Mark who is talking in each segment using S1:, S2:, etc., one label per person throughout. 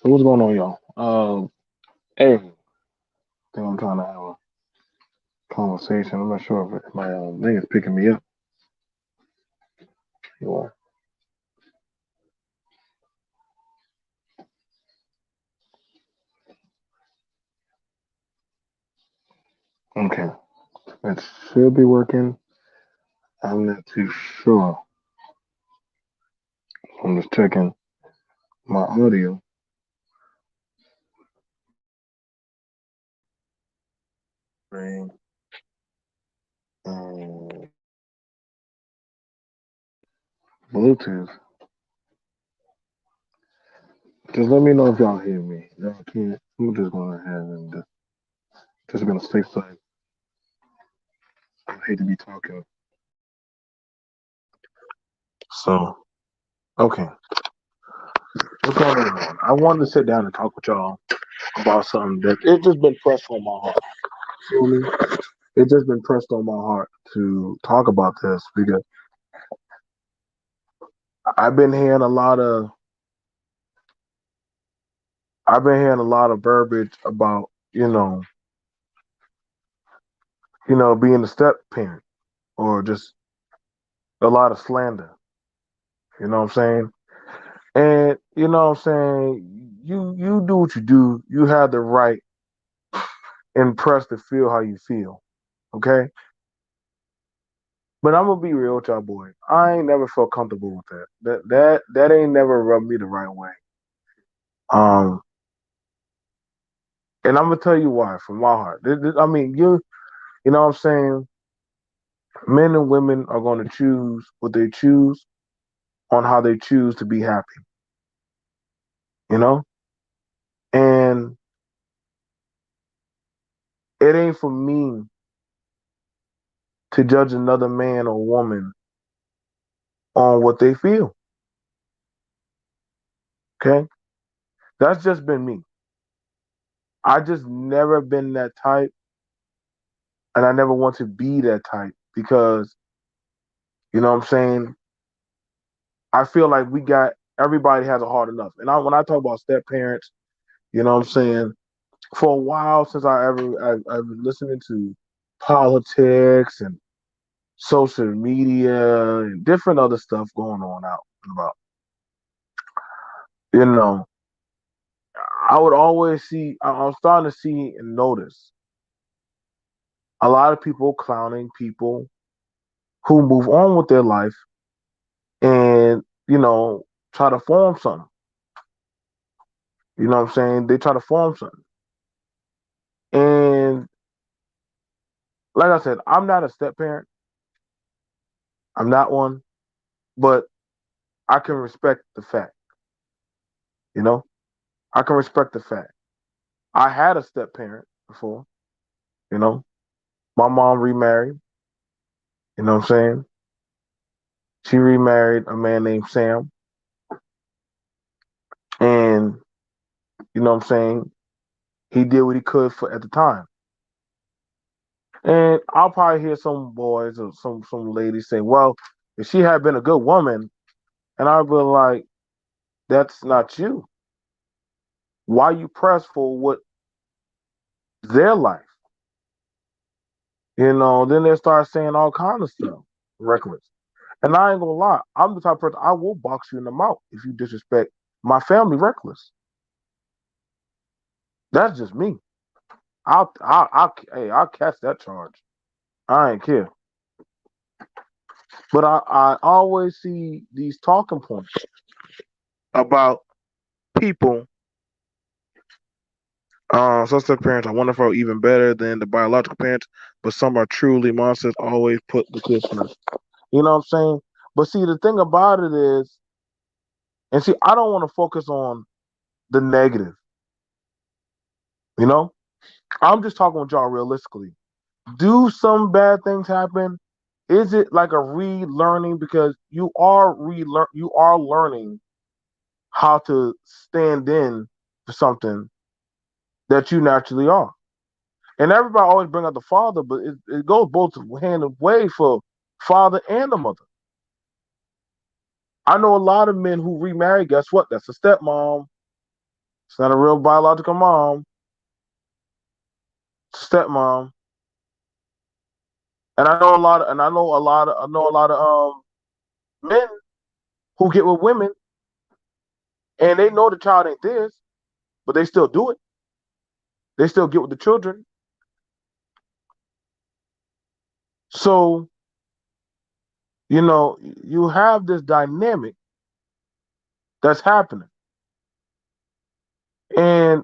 S1: So what's going on, y'all? Hey, I think I'm trying to have a conversation. I'm not sure if my thing is picking me up. You Okay, it should be working. I'm not too sure. I'm just checking my audio. Ring and Bluetooth. Just let me know if y'all hear me. Y'all can't. I'm just going ahead and just gonna safe side. I hate to be talking. So okay, what's going on? I wanted to sit down and talk with y'all about something that it's just been pressed on my heart. Feel me? It's just been pressed on my heart to talk about this because I've been hearing a lot of I've been hearing a lot of verbiage about being a step parent or just a lot of slander. You know what I'm saying? And you know what I'm saying? You do what you do. You have the right and press to feel how you feel. Okay? But I'm gonna be real with y'all boy. I ain't never felt comfortable with that. That ain't never rubbed me the right way. Um and I'm gonna tell you why from my heart. I mean, you know what I'm saying? Men and women are going to choose what they choose on how they choose to be happy, you know? And it ain't for me to judge another man or woman on what they feel, okay? That's just been me. I just never been that type, and I never want to be that type because, you know what I'm saying? I feel like everybody has a hard enough. And when I talk about step parents, you know what I'm saying? For a while since I've been listening to politics and social media and different other stuff going on out and about. You know, I would always see. I'm starting to see and notice a lot of people clowning people who move on with their life and try to form something. You know what I'm saying? They try to form something, and like I said, I'm not a step parent. I'm not one, but I can respect the fact. You know, I can respect the fact. I had a step parent before. You know, my mom remarried. You know what I'm saying? She remarried a man named Sam. And you know what I'm saying? He did what he could for at the time. And I'll probably hear some boys or some ladies say, well, if she had been a good woman, and I'll be like, that's not you. Why you press for what their life? Then they start saying all kind of stuff. Reckless. And I ain't gonna lie, I'm the type of person I will box you in the mouth if you disrespect my family reckless. That's just me. I'll catch that charge. I ain't care. But I always see these talking points about people. Some step parents are wonderful, even better than the biological parents, but some are truly monsters. Always put the kids first. You know what I'm saying? But see, the thing about it is, and see, I don't want to focus on the negative. You know, I'm just talking with y'all realistically. Do some bad things happen? Is it like a relearning because you are learning how to stand in for something that you naturally are. And everybody always bring up the father, but it goes both hand in way for father and the mother. I know a lot of men who remarry. Guess what? That's a stepmom. It's not a real biological mom, stepmom. And I know a lot of men who get with women and they know the child ain't theirs, but they still do it. They still get with the children. So, you have this dynamic that's happening. And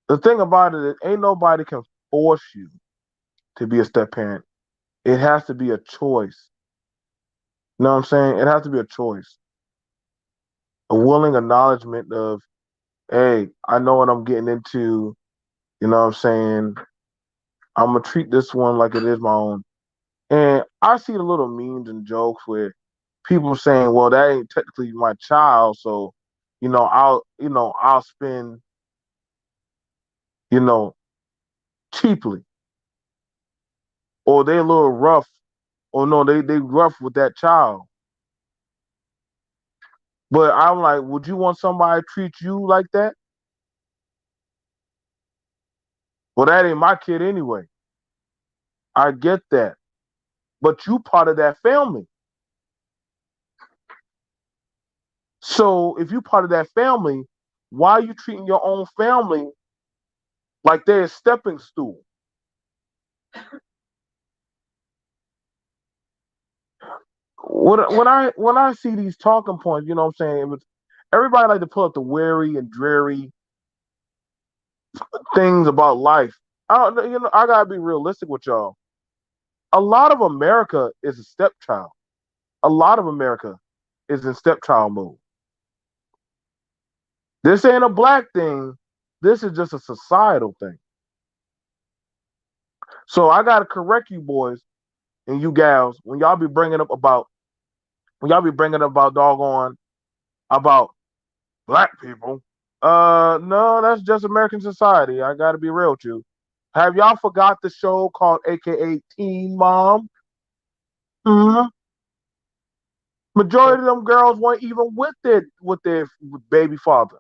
S1: the thing about it is ain't nobody can force you to be a step parent. It has to be a choice. You know what I'm saying? It has to be a choice. A willing acknowledgement of, hey, I know what I'm getting into. You know what I'm saying? I'm gonna treat this one like it is my own. And I see the little memes and jokes where people saying, well, that ain't technically my child, so I'll spend, you know, cheaply. Or they a little rough, or no, they rough with that child. But I'm like, would you want somebody to treat you like that? Well, that ain't my kid anyway. I get that. But you part of that family. So if you part of that family, why are you treating your own family like they're a stepping stool? When I see these talking points, you know what I'm saying? Everybody like to pull up the weary and dreary things about life. I gotta be realistic with y'all. A lot of America is a stepchild. A lot of America is in stepchild mode. This ain't a black thing. This is just a societal thing. So I gotta correct you boys and you gals when y'all be bringing up about doggone about black people. No, that's just American society. I gotta be real with you. Have y'all forgot the show called AKA Teen Mom? Mm-hmm. Majority of them girls weren't even with their baby father.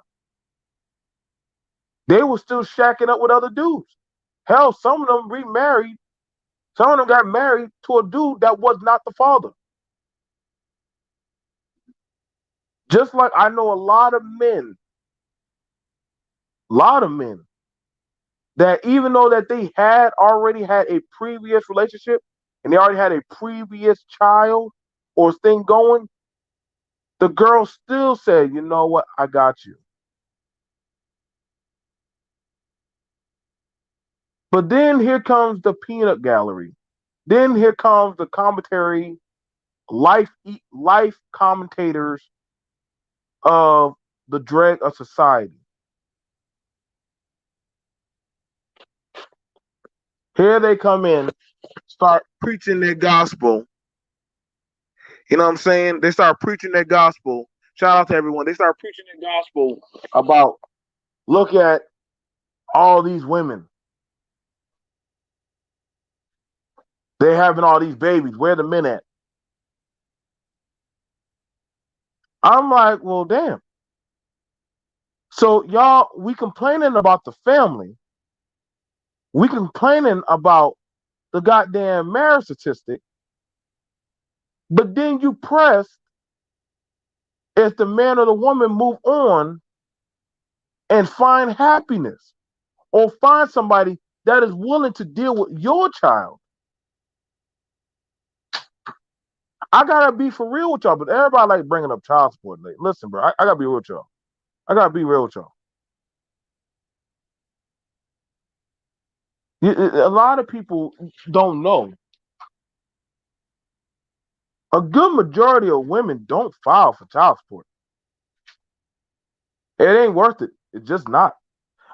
S1: They were still shacking up with other dudes. Hell, some of them remarried. Some of them got married to a dude that was not the father. Just like I know a lot of men that even though that they had already had a previous relationship and they already had a previous child or thing going, the girl still said, you know what, I got you. But then here comes the peanut gallery. Then here comes the commentary, life commentators of the dread of society. Here they come in, start preaching their gospel. You know what I'm saying? They start preaching their gospel. Shout out to everyone. They start preaching their gospel about look at all these women. They're having all these babies. Where the men at? I'm like, well, damn. So y'all, we complaining about the family. We complaining about the goddamn marriage statistic. But then you press if the man or the woman move on and find happiness or find somebody that is willing to deal with your child. I gotta be for real with y'all, but everybody like bringing up child support. Like, listen, bro, I gotta be real with y'all. I gotta be real with y'all. A lot of people don't know. A good majority of women don't file for child support. It ain't worth it. It's just not.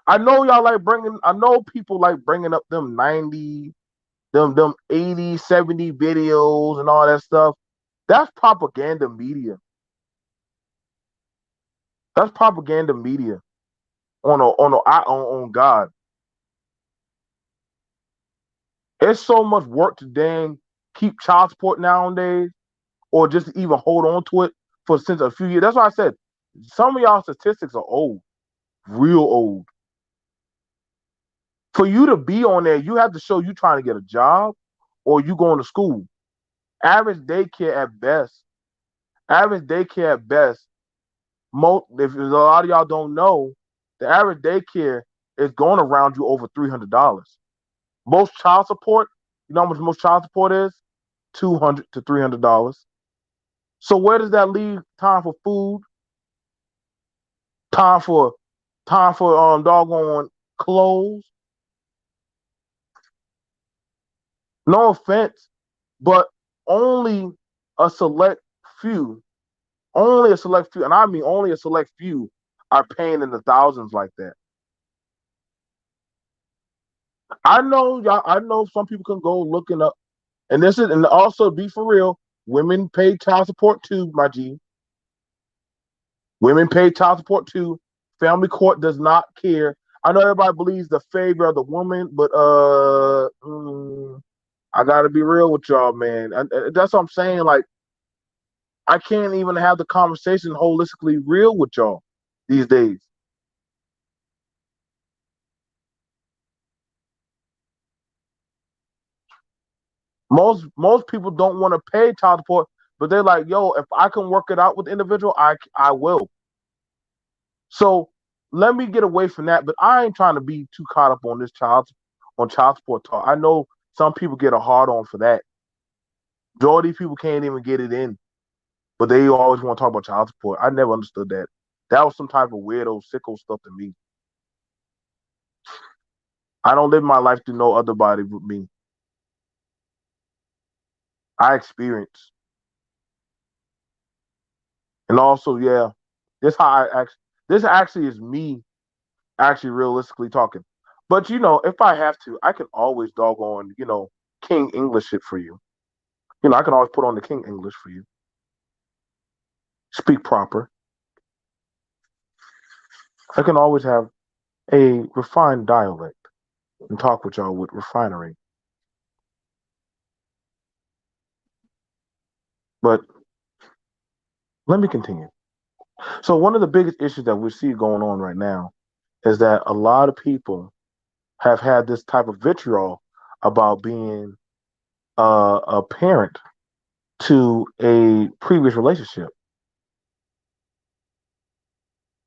S1: I know y'all like bringing. I know people like bringing up them 90, them 80, 70 videos and all that stuff. That's propaganda media. That's propaganda media on God. It's so much work to dang keep child support nowadays, or just to even hold on to it for since a few years. That's why I said Some of y'all statistics are old, real old. For you to be on there, you have to show you trying to get a job or you going to school. Average daycare at best. Average daycare at best. Most, if a lot of y'all don't know, the average daycare is going around you over $300. Most child support, you know how much most child support is? $200 to $300. So where does that leave time for food? Time for doggone clothes? No offense, but only a select few, only a select few, and I mean only a select few are paying in the thousands like that. I know y'all. I know some people can go looking up, and this is, and also be for real. Women pay child support too, my G. Women pay child support too. Family court does not care. I know everybody believes the favor of the woman, but I gotta be real with y'all, man. That's what I'm saying. Like, I can't even have the conversation holistically real with y'all these days. Most people don't want to pay child support, but they're like, yo, if I can work it out with the individual, I will. So let me get away from that. But I ain't trying to be too caught up on this child support talk. I know some people get a hard on for that. Majority of people can't even get it in, but they always want to talk about child support. I never understood that. That was some type of weirdo, sicko stuff to me. I don't live my life to no other body but me. I experience, and also, yeah, this how I actually. This actually is me actually realistically talking. But if I have to, I can always doggone, King English it for you. I can always put on the King English for you. Speak proper. I can always have a refined dialect and talk with y'all with refinery. But let me continue. So one of the biggest issues that we see going on right now is that a lot of people have had this type of vitriol about being a parent to a previous relationship.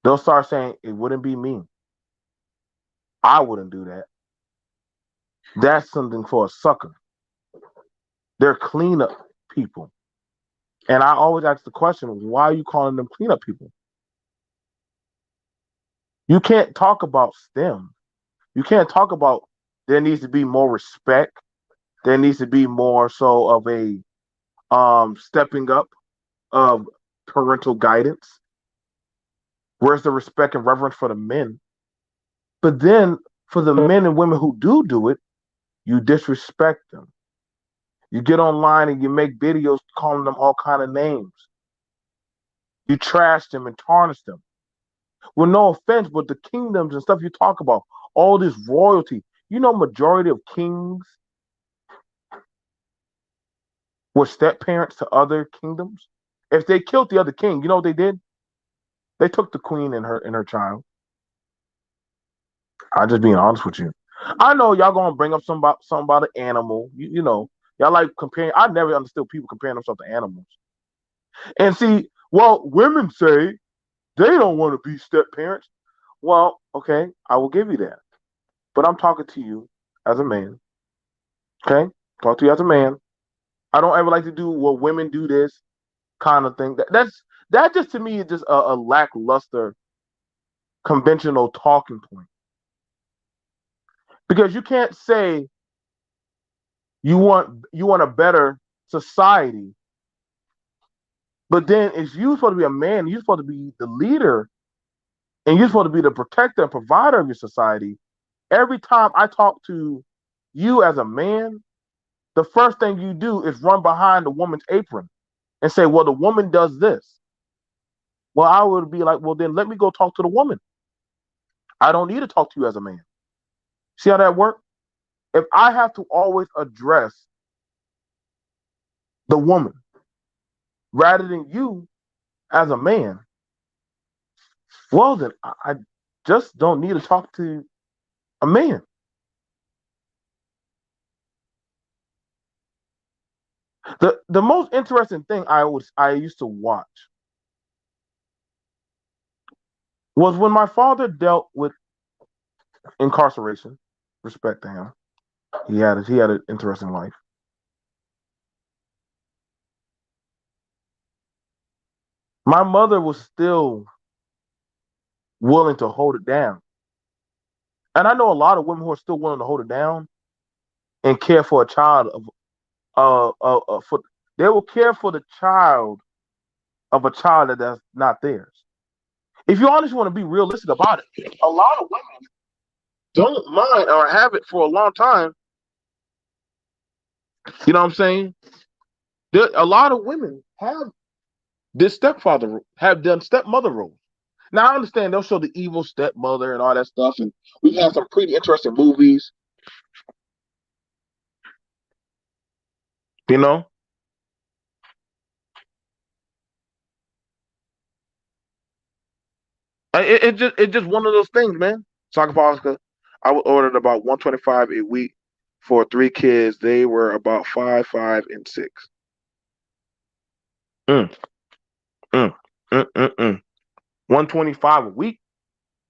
S1: They'll start saying it wouldn't be me. I wouldn't do that. That's something for a sucker. They're cleanup people. And I always ask the question, why are you calling them cleanup people? You can't talk about STEM. You can't talk about there needs to be more respect. There needs to be more so of a stepping up of parental guidance. Where's the respect and reverence for the men? But then for the men and women who do it, you disrespect them. You get online and you make videos calling them all kind of names. You trash them and tarnish them. Well, no offense, but the kingdoms and stuff you talk about, all this royalty, majority of kings were step parents to other kingdoms. If they killed the other king, you know what they did? They took the queen and her child. I'm just being honest with you. I know y'all gonna bring up something about an animal. Y'all like comparing. I never understood people comparing themselves to animals. And see, well, women say they don't want to be step parents. Well, okay, I will give you that. But I'm talking to you as a man. Okay? Talk to you as a man. I don't ever like to do well women do this kind of thing. That just to me is just a lackluster conventional talking point. Because you can't say you want a better society, but then if you're supposed to be a man, you're supposed to be the leader, and you're supposed to be the protector and provider of your society. Every time I talk to you as a man, the first thing you do is run behind the woman's apron and say, well, the woman does this. Well, I would be like, well, then let me go talk to the woman. I don't need to talk to you as a man. See how that works? If I have to always address the woman rather than you as a man, Well, then I just don't need to talk to a man. The most interesting thing I used to watch was when my father dealt with incarceration. Respect to him. He had an interesting life. My mother was still willing to hold it down. And I know a lot of women who are still willing to hold it down and care for a child of for they will care for the child of a child that's not theirs. If you honestly want to be realistic about it, a lot of women don't mind or have it for a long time. You know what I'm saying? A lot of women have this stepfather have done stepmother roles. Now I understand they'll show the evil stepmother and all that stuff, and we've had some pretty interesting movies. You know, it's just one of those things, man. Soccer Oscar, I would ordered about 125 a week for 3 kids. They were about 5, 5, and 6. Mm, mm, 125 a week,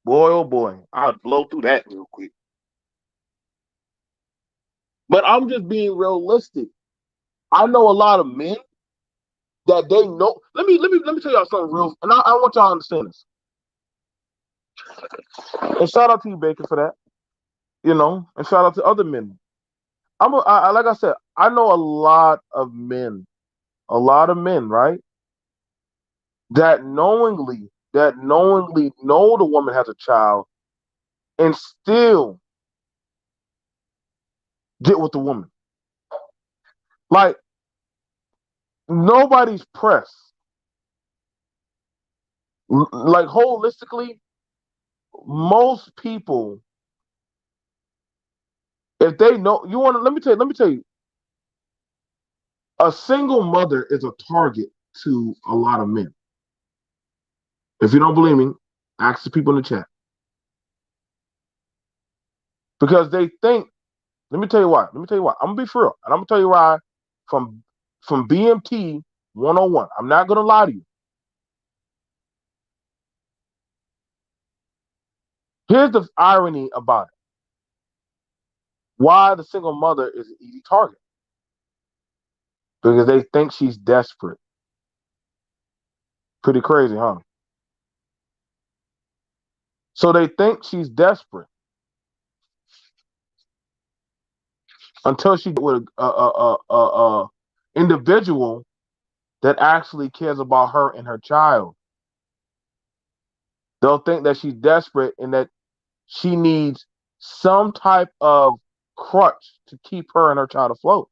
S1: boy, oh boy, I'd blow through that real quick. But I'm just being realistic. I know a lot of men that they know. Let me tell y'all something real, and I want y'all to understand this. And shout out to you, Baker, for that. And shout out to other men. Like I said, I know a lot of men, right? That knowingly know the woman has a child and still get with the woman. Like nobody's pressed. Like holistically, most people, if they know you want to, let me tell you, a single mother is a target to a lot of men. If you don't believe me, ask the people in the chat because they think. Let me tell you why. Let me tell you why. I'm gonna be for real, and I'm gonna tell you why from BMT 101. I'm not gonna lie to you. Here's the irony about it. Why the single mother is an easy target? Because they think she's desperate. Pretty crazy, huh? So they think she's desperate until she get with a individual that actually cares about her and her child. They'll think that she's desperate and that she needs some type of crutch to keep her and her child afloat.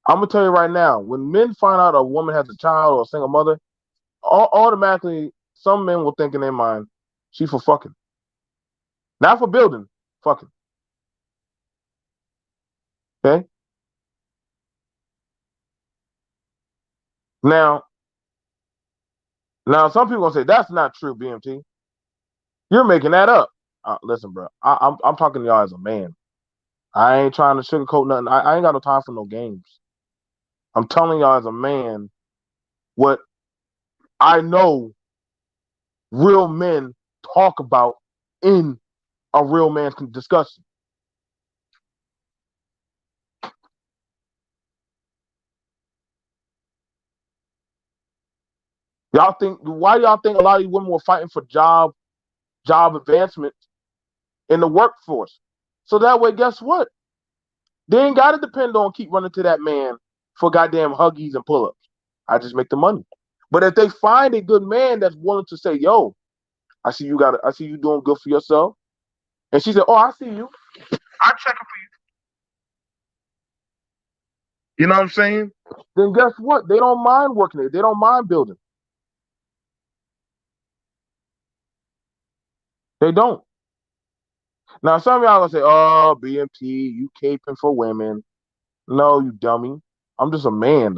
S1: I'm gonna tell you right now, when men find out a woman has a child or a single mother, automatically some men will think in their mind, she for fucking. Not for building, fucking. Okay? Now, some people gonna say that's not true, BMT. You're making that up. Listen, bro. I'm talking to y'all as a man. I ain't trying to sugarcoat nothing. I ain't got no time for no games. I'm telling y'all as a man what I know real men talk about in a real man's discussion. Why y'all think a lot of these women were fighting for job advancement in the workforce? So that way, guess what? They ain't gotta depend on keep running to that man for goddamn huggies and pull-ups. I just make the money. But if they find a good man that's willing to say, yo, I see you doing good for yourself. And she said, oh, I see you. I'm checking for you. You know what I'm saying? Then guess what? They don't mind working there. They don't mind building. They don't. Now some of y'all gonna say, oh, BMT, you caping for women. No, you dummy. I'm just a man.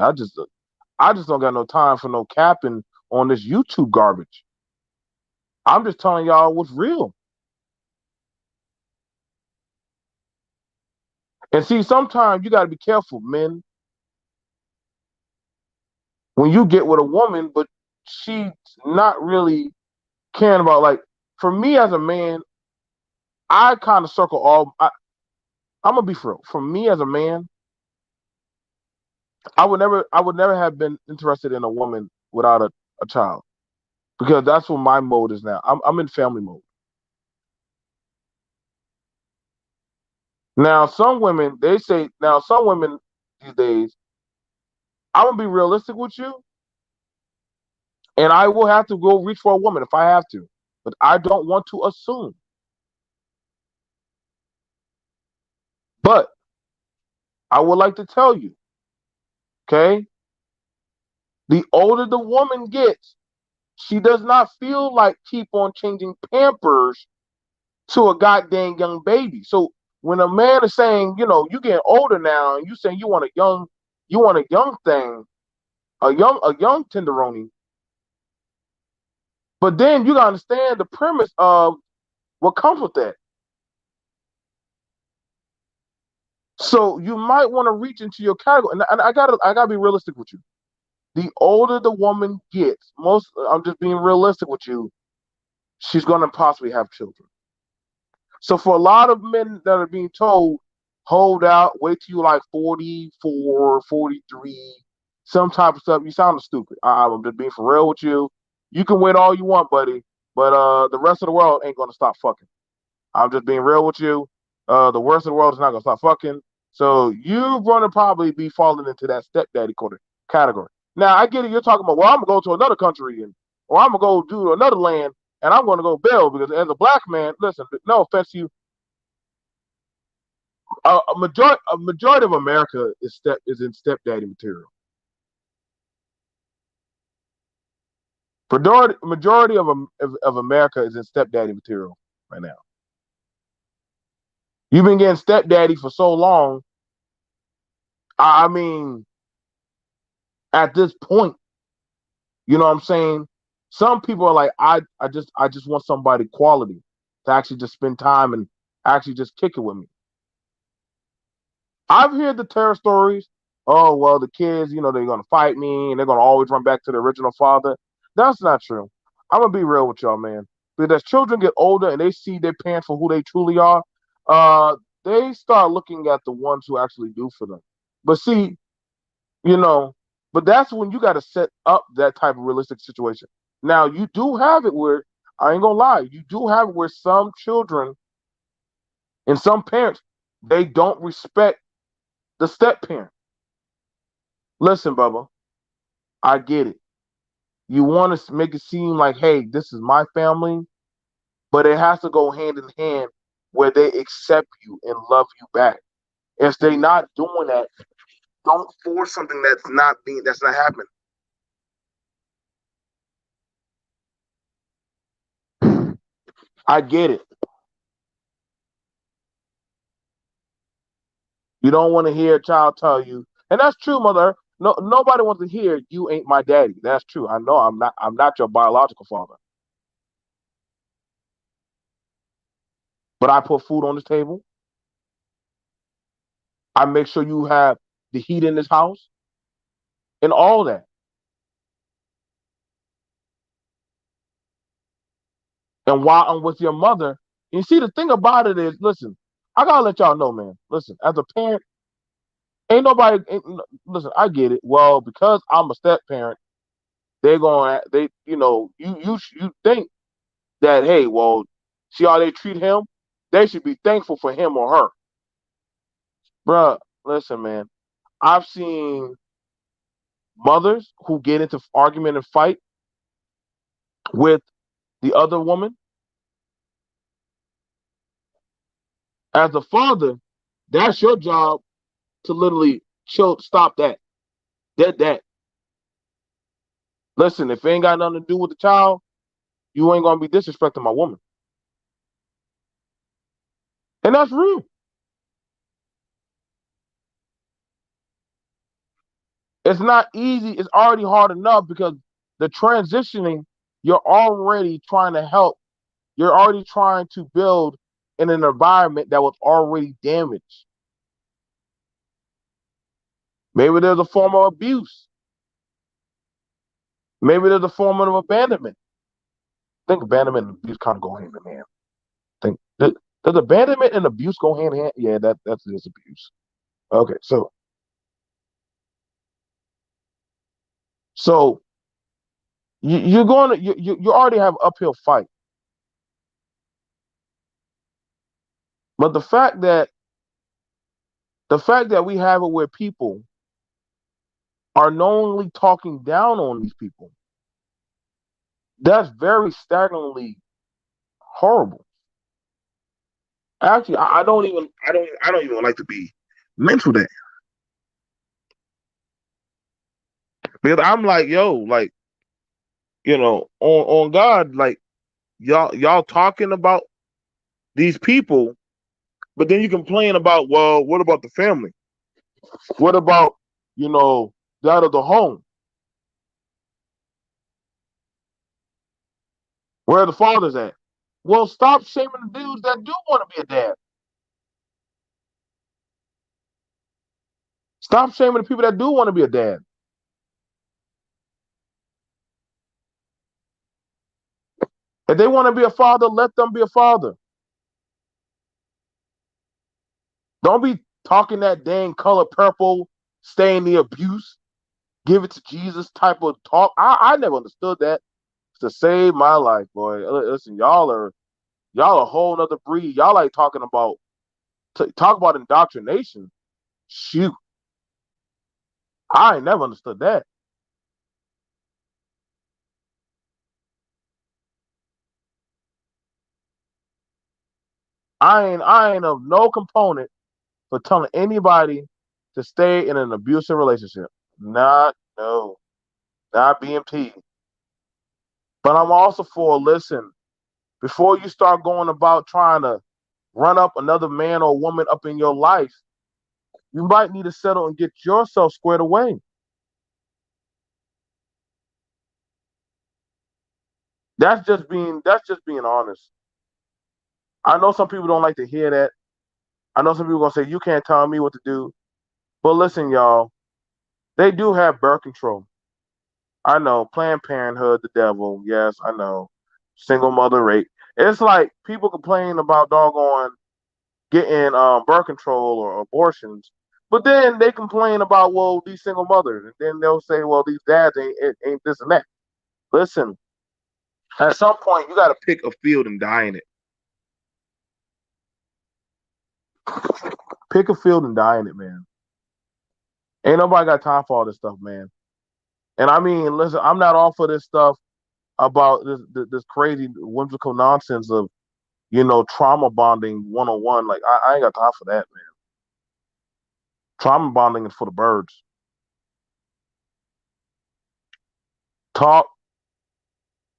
S1: I just don't got no time for no capping on this YouTube garbage. I'm just telling y'all what's real. And see, sometimes you got to be careful, men, when you get with a woman, but she's not really caring about, like, for me as a man, I kind of circle all. I'm gonna be for real. For me as a man, I would never have been interested in a woman without a child because that's what my mode is now. I'm in family mode. Now, some women, they say, now some women these days, I'm gonna be realistic with you, and I will have to go reach for a woman if I have to, but I don't want to assume. But I would like to tell you, okay, the older the woman gets, she does not feel like keep on changing Pampers to a goddamn young baby. So when a man is saying, you getting older now, and you saying you want a young thing, a young tenderoni, but then you gotta understand the premise of what comes with that. So you might want to reach into your category, and I gotta be realistic with you. The older the woman gets, I'm just being realistic with you, she's gonna possibly have children. So for a lot of men that are being told, hold out, wait till you like 44, 43, some type of stuff, you sound stupid. I'm just being for real with you. You can wait all you want, buddy, but the rest of the world ain't gonna stop fucking. I'm just being real with you. The worst of the world is not gonna stop fucking. So you're gonna probably be falling into that stepdaddy category. Now I get it. You're talking about, well, I'm gonna go to another country or I'm gonna go do another land and I'm gonna go bail because as a black man, listen, no offense to you, a majority of America is in stepdaddy material. Majority of America is in stepdaddy material right now. You've been getting stepdaddy for so long. I mean, at this point, you know what I'm saying? Some people are like, I just want somebody quality to actually just spend time and actually just kick it with me. I've heard the terror stories. Oh well, the kids, they're gonna fight me and they're gonna always run back to the original father. That's not true. I'm gonna be real with y'all, man. Because as children get older and they see their parents for who they truly are, uh, they start looking at the ones who actually do for them. But see, you know, but that's when you got to set up that type of realistic situation. Now you do have it where I ain't gonna lie, you do have it where some children and some parents they don't respect the step parent. Listen, Bubba, I get it. You want to make it seem like, hey, this is my family, but it has to go hand in hand where they accept you and love you back. If they not doing that, don't force something that's not happening. I get it. You don't want to hear a child tell you, and that's true, mother. No, nobody wants to hear you ain't my daddy. That's true. I know I'm not. I'm not your biological father, but I put food on this table. I make sure you have the heat in this house and all that. And while I'm with your mother, you see the thing about it is, listen, I gotta let y'all know, man. Listen, as a parent, ain't nobody. Listen, I get it. Well, because I'm a step parent, they're going. You think that, hey, well, see how they treat him? They should be thankful for him or her. Bruh, listen, man. I've seen mothers who get into argument and fight with the other woman. As a father, that's your job to literally chill, stop that, dead that. Listen, if it ain't got nothing to do with the child, you ain't gonna be disrespecting my woman, and that's real. It's not easy. It's already hard enough because the transitioning, you're already trying to help. You're already trying to build in an environment that was already damaged. Maybe there's a form of abuse. Maybe there's a form of abandonment. I think abandonment and abuse kind of go hand in hand. Think does abandonment and abuse go hand in hand? Yeah, that's just abuse. Okay, so you're going to you already have uphill fight, but the fact that we have it where people are knowingly talking down on these people, that's very staggeringly horrible. Actually, I don't even like to be mental that because I'm like, yo, like on God, like y'all talking about these people, but then you complain about, well, what about the family? What about you know that of the home? Where are the fathers at? Well, stop shaming the dudes that do want to be a dad. Stop shaming the people that do want to be a dad. If they want to be a father, let them be a father. Don't be talking that dang color purple, stay in the abuse, give it to Jesus type of talk. I never understood that. To save my life, boy. Listen, y'all a whole nother breed. Y'all like talking about talk about indoctrination. Shoot, I ain't never understood that. I ain't of no component for telling anybody to stay in an abusive relationship. Not no, not BMT. But I'm also for listen, before you start going about trying to run up another man or woman up in your life, you might need to settle and get yourself squared away. That's just being honest. I know some people don't like to hear that. I know some people gonna say you can't tell me what to do. But listen, y'all, they do have birth control. I know Planned Parenthood, the devil. Yes, I know. Single mother rape. It's like people complain about doggone getting birth control or abortions, but then they complain about, well, these single mothers, and then they'll say, well, these dads ain't this and that. Listen, at some point you got to pick a field and die in it. Pick a field and die in it, man. Ain't nobody got time for all this stuff, man. And I mean, listen, I'm not all for this stuff about this crazy whimsical nonsense of trauma bonding 101. Like I ain't got time for that, man. Trauma bonding is for the birds. Talk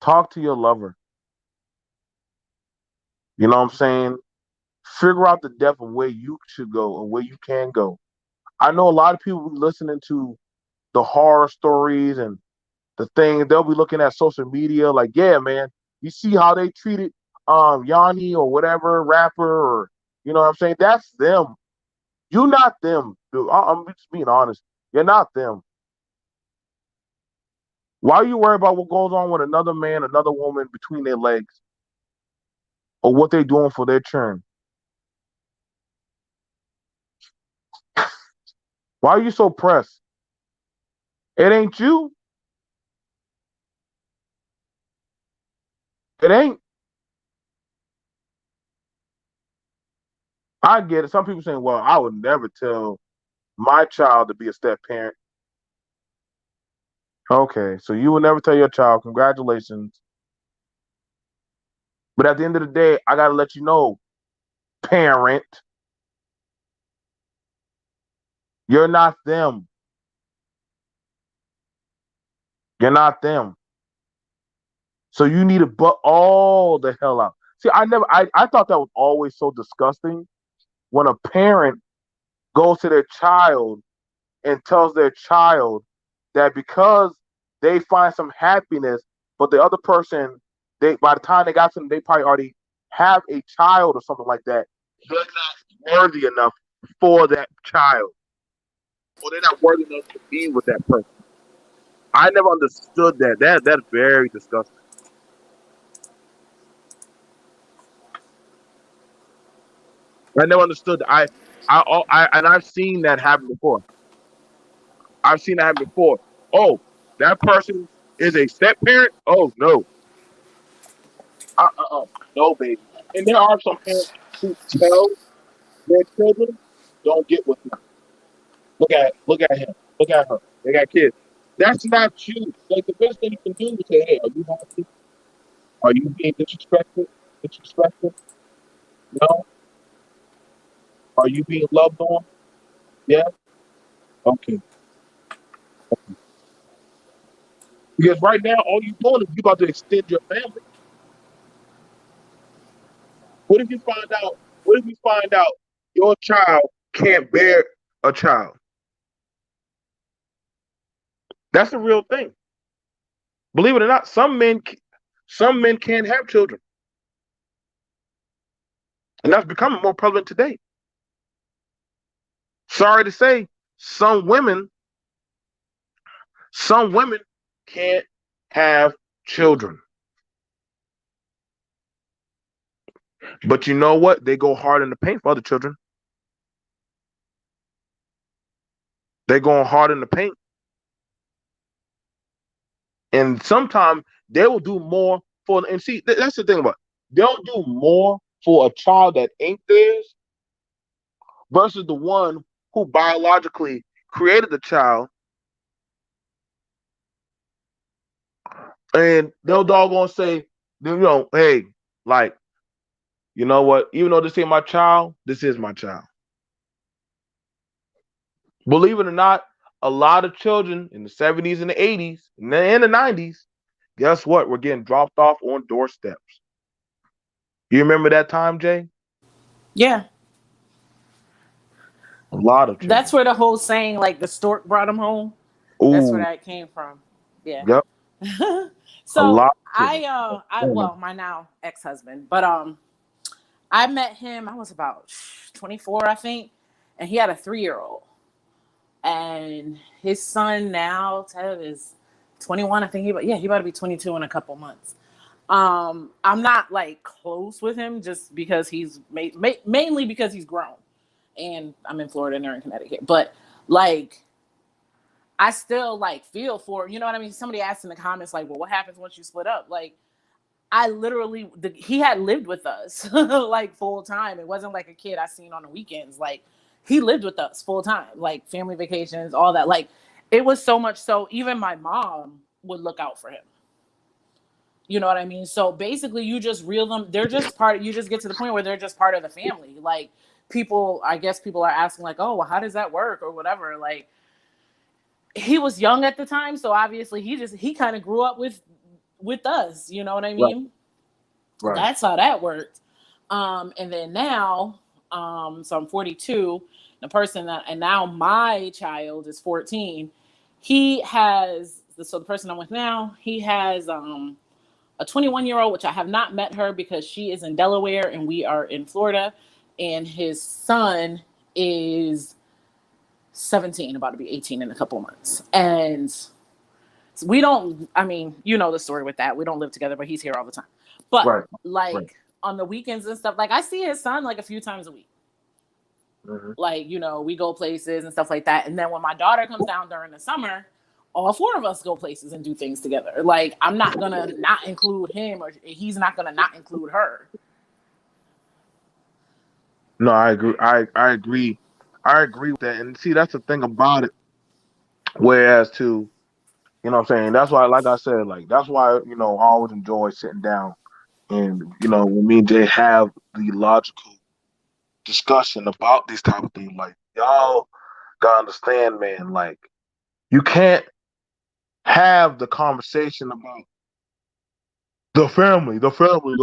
S1: talk to your lover. You know what I'm saying? Figure out the depth of where you should go and where you can go. I know a lot of people listening to the horror stories and the thing they'll be looking at social media like, yeah, man, you see how they treated Yanni or whatever rapper, or you know what I'm saying? That's them. You not them, dude. I'm just being honest. You're not them. Why are you worried about what goes on with another man, another woman between their legs, or what they doing for their churn? Why are you so pressed? It ain't you. It ain't. I get it. Some people saying, well, I would never tell my child to be a step parent. Okay, so you will never tell your child, congratulations. But at the end of the day, I gotta let you know, parent, you're not them. You're not them. So you need to butt all the hell out. See, I thought that was always so disgusting when a parent goes to their child and tells their child that because they find some happiness, but the other person, they by the time they got to them, they probably already have a child or something like that. They're not worthy enough for that child, or they're not worthy enough to be with that person. I never understood that. That's very disgusting. I never understood. And I've seen that happen before. I've seen that happen before. Oh, that person is a step parent. Oh no, no, baby. And there are some parents who tell their children, "Don't get with him. Look at him. Look at her. They got kids." That's not you. Like the best thing you can do is say, "Hey, are you happy? Are you being disrespected? Disrespected? No. Are you being loved on? Yeah. Okay." Because right now, all you're doing is you about to extend your family. What if you find out? What if you find out your child can't bear a child? That's a real thing. Believe it or not, some men can't have children, and that's becoming more prevalent today. Sorry to say, some women, some women can't have children. But you know what? They go hard in the paint for other children. They're going hard in the paint. And sometimes they will do more for, and see, that's the thing about it. They'll do more for a child that ain't theirs versus the one who biologically created the child, and they'll doggone say, hey, like, you know what? Even though this ain't my child, this is my child. Believe it or not, a lot of children in the 70s and the 80s and the 90s, guess what? We're getting dropped off on doorsteps. You remember that time, Jay?
S2: Yeah.
S1: A lot of
S2: That's
S1: children.
S2: where the whole saying, like, the stork brought him home. That's where
S1: Ooh,
S2: that came from. Yeah.
S1: yep, a
S2: So
S1: lot of children.
S2: well, my now ex-husband, but I met him, I was about 24, I think, and he had a 3-year-old. And his son now, Ted, is 21. I think he about to be 22 in a couple months. I'm not like close with him just because he's mainly because he's grown, and I'm in Florida and they're in Connecticut. But like, I still like feel for, you know what I mean. Somebody asked in the comments like, "Well, what happens once you split up?" Like, I literally, he had lived with us like full time. It wasn't like a kid I seen on the weekends. Like, he lived with us full time, like family vacations, all that. Like, it was so much so even my mom would look out for him. You know what I mean? So basically, you just reel them. They're just part. You just get to the point where they're just part of the family. Like, people, I guess people are asking like, "Oh, well, how does that work?" or whatever. Like, he was young at the time, so obviously he kind of grew up with us. You know what I
S1: Right,
S2: mean?
S1: right,
S2: That's how that worked. And then now, so I'm 42. The person that, and now my child is 14. He has, so the person I'm with now, he has a 21-year-old, which I have not met her because she is in Delaware and we are in Florida. And his son is 17, about to be 18 in a couple months. And we don't, I mean, you know the story with that. We don't live together, but he's here all the time. But
S1: right, right.
S2: like on the weekends and stuff, like I see his son like a few times a week.
S1: Hmm.
S2: Like, you know, we go places and stuff like that. And then when my daughter comes down during the summer, all four of us go places and do things together. Like, I'm not gonna not include him, or he's not gonna not include her.
S1: No, I agree. I agree. I agree with that. And see, that's the thing about it. Whereas to, what I'm saying, that's why, like I said, like that's why, I always enjoy sitting down and, when me and Jay have the logical discussion about these type of things. Like, y'all gotta understand, man, like you can't have the conversation about the family is broken,